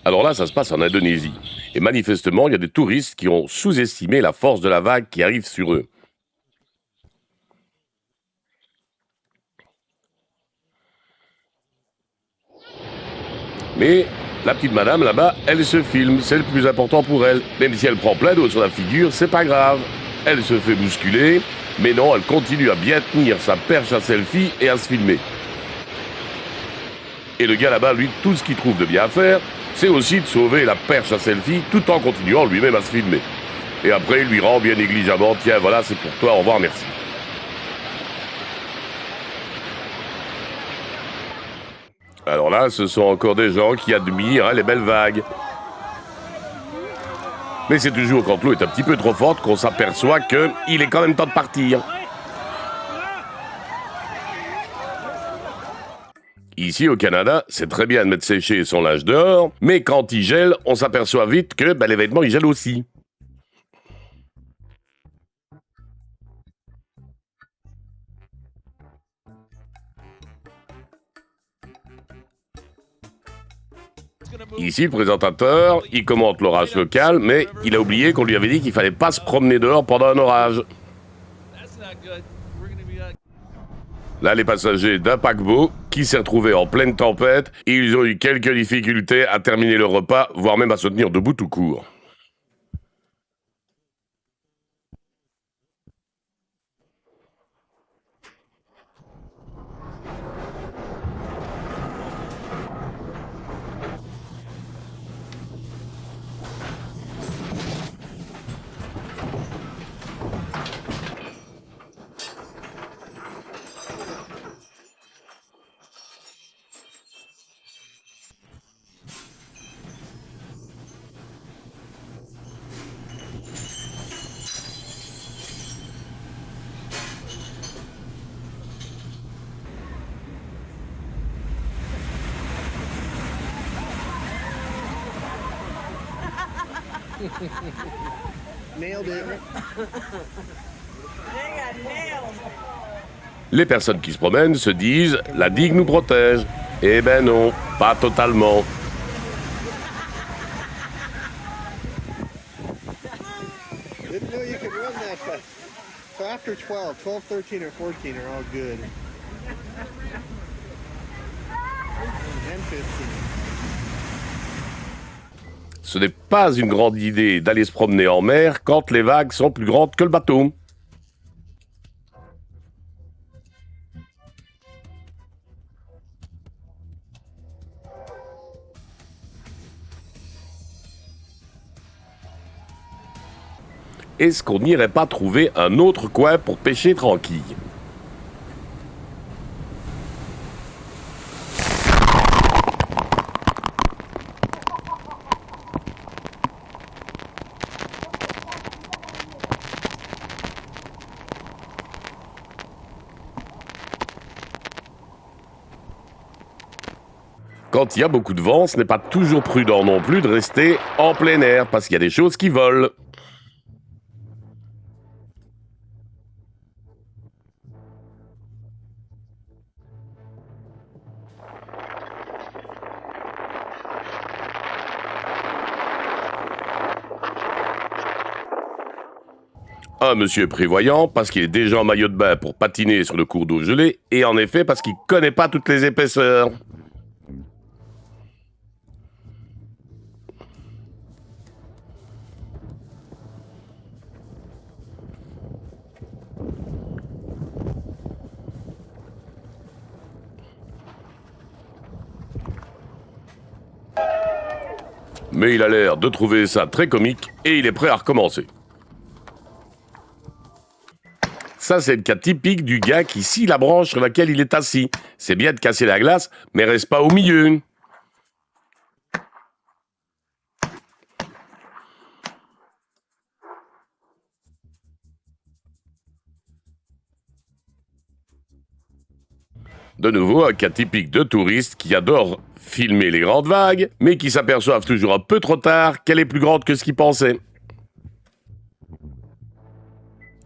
Alors là, ça se passe en Indonésie. Et manifestement, il y a des touristes qui ont sous-estimé la force de la vague qui arrive sur eux. Mais la petite madame là-bas, elle se filme, c'est le plus important pour elle. Même si elle prend plein d'eau sur la figure, c'est pas grave. Elle se fait bousculer, mais non, elle continue à bien tenir sa perche à selfie et à se filmer. Et le gars là-bas, lui, tout ce qu'il trouve de bien à faire, c'est aussi de sauver la perche à selfie tout en continuant lui-même à se filmer. Et après, il lui rend bien négligemment, tiens, voilà, c'est pour toi, au revoir, merci. Alors là, ce sont encore des gens qui admirent les belles vagues. Mais c'est toujours quand l'eau est un petit peu trop forte qu'on s'aperçoit qu'il est quand même temps de partir. Ici au Canada, c'est très bien de mettre sécher son linge dehors, mais quand il gèle, on s'aperçoit vite que les vêtements ils gèlent aussi. Ici, le présentateur, il commente l'orage local, mais il a oublié qu'on lui avait dit qu'il fallait pas se promener dehors pendant un orage. Là, les passagers d'un paquebot qui s'est retrouvé en pleine tempête, et ils ont eu quelques difficultés à terminer leur repas, voire même à se tenir debout tout court. Nailed it. Les personnes qui se promènent se disent « la digue nous protège ». Eh ben non, pas totalement. Didn't know you could run that fast. So after 12, 13, or 14 are all good. And 15. Ce n'est pas une grande idée d'aller se promener en mer quand les vagues sont plus grandes que le bateau. Est-ce qu'on n'irait pas trouver un autre coin pour pêcher tranquille ? Quand il y a beaucoup de vent, ce n'est pas toujours prudent non plus de rester en plein air, parce qu'il y a des choses qui volent. Un monsieur prévoyant, parce qu'il est déjà en maillot de bain pour patiner sur le cours d'eau gelé, et en effet parce qu'il connaît pas toutes les épaisseurs. Mais il a l'air de trouver ça très comique, et il est prêt à recommencer. Ça, c'est le cas typique du gars qui scie la branche sur laquelle il est assis. C'est bien de casser la glace, mais reste pas au milieu. De nouveau, un cas typique de touristes qui adorent filmer les grandes vagues, mais qui s'aperçoivent toujours un peu trop tard qu'elle est plus grande que ce qu'ils pensaient.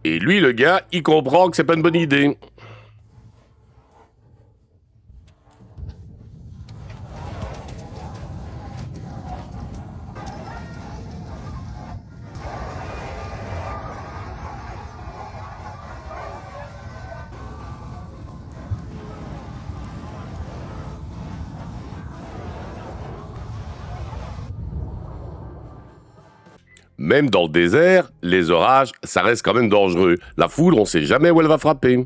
Et lui, le gars, il comprend que c'est pas une bonne idée. Même dans le désert, les orages, ça reste quand même dangereux. La foudre, on sait jamais où elle va frapper.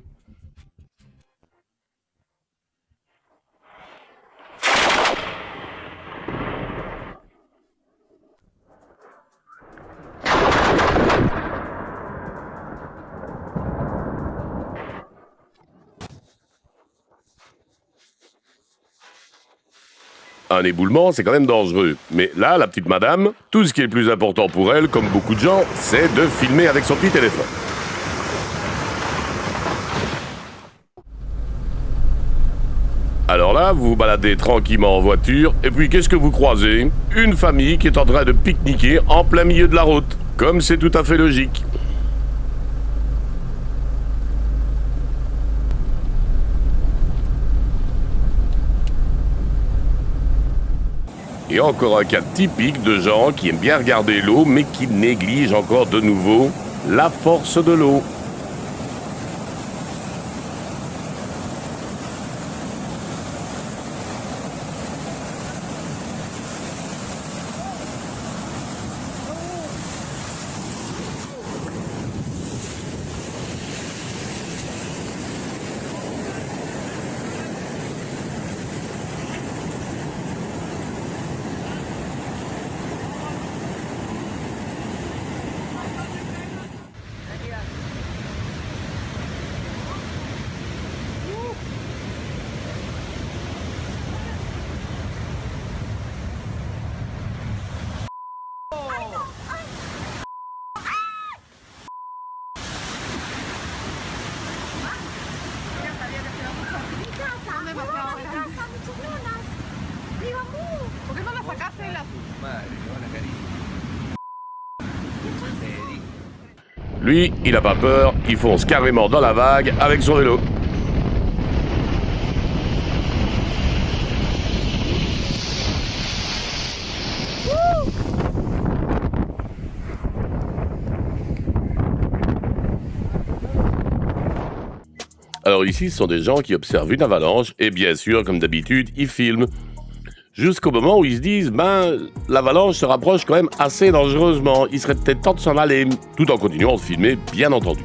Un éboulement, c'est quand même dangereux. Mais là, la petite madame, tout ce qui est le plus important pour elle, comme beaucoup de gens, c'est de filmer avec son petit téléphone. Alors là, vous vous baladez tranquillement en voiture, et puis qu'est-ce que vous croisez? Une famille qui est en train de pique-niquer en plein milieu de la route. Comme c'est tout à fait logique. Et encore un cas typique de gens qui aiment bien regarder l'eau, mais qui négligent encore de nouveau la force de l'eau. ¿Por qué no la sacaste de la... Lui, il n'a pas peur, il fonce carrément dans la vague avec son vélo. Alors ici, ce sont des gens qui observent une avalanche et bien sûr, comme d'habitude, ils filment. Jusqu'au moment où ils se disent, l'avalanche se rapproche quand même assez dangereusement, il serait peut-être temps de s'en aller, tout en continuant de filmer, bien entendu.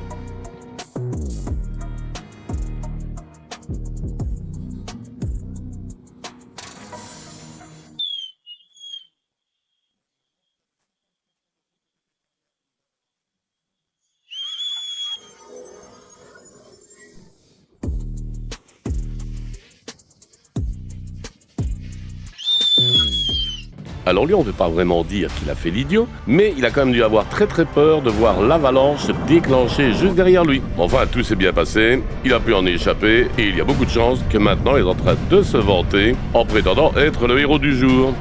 Alors lui, on ne peut pas vraiment dire qu'il a fait l'idiot, mais il a quand même dû avoir très peur de voir l'avalanche se déclencher juste derrière lui. Enfin, tout s'est bien passé, il a pu en échapper, et il y a beaucoup de chances que maintenant il est en train de se vanter en prétendant être le héros du jour.